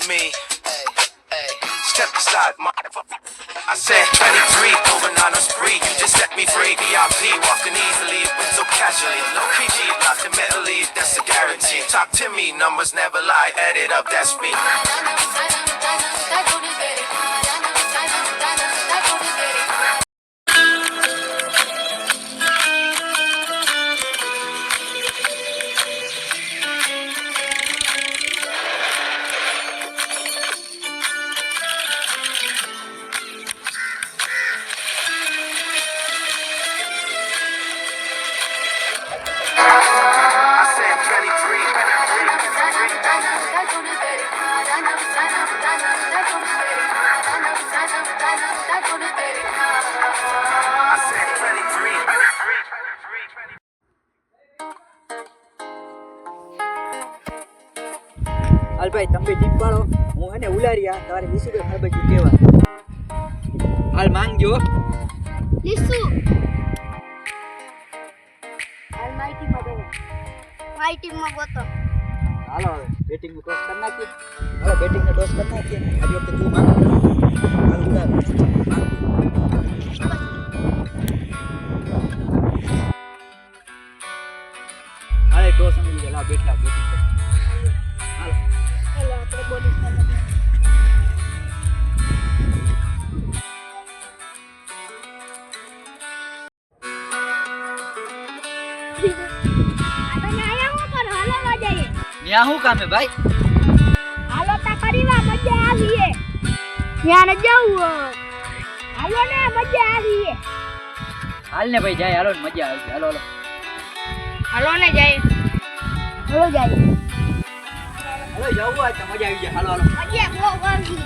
me. Hey, step aside, motherfucker. I said 23, going on a spree. You just set me free. VIP, walking easily, but so casually. No PG, not the middle lead, that's a guarantee. Talk to me, numbers never lie. Add it up, that's me. I said 23. હાલ ભાઈ તમે jeep પાડો, હું એને ઉલારિયા તારે લીસુભાઈ ખારબાજી કેવા હાલ માંગજો લીસુ હાલ મારી ટીમમાં ગોતો હાલો હવે બેટિંગ નું ટોસ કરી નાખીએ. હવે બેટિંગ નો ટોસ કરી નાખીએ. આજે વખતે તું માંગ હાલ ઉલાર હાલે ટોસ અમે લીધા. લાવ બેઠા બેટિંગ કર. હાલો ચાલો આપણે બોલિંગ કરવા આપણે આયા ઉપર હાલવા જઈએ. ન્યા શું કામ હે ભાઈ? હાલો તા કરીવા મજા આવીએ. ત્યાં ન જવું. હાલો ને મજા આવીએ. હાલ ને ભાઈ જાય. હાલો ને મજા આવશે. હાલો હાલો હાલો ને જાય. હાલો જાય. હાલો જવું આજ તો મજા આવી જાય. હાલો હાલો મજા બહુ આવી.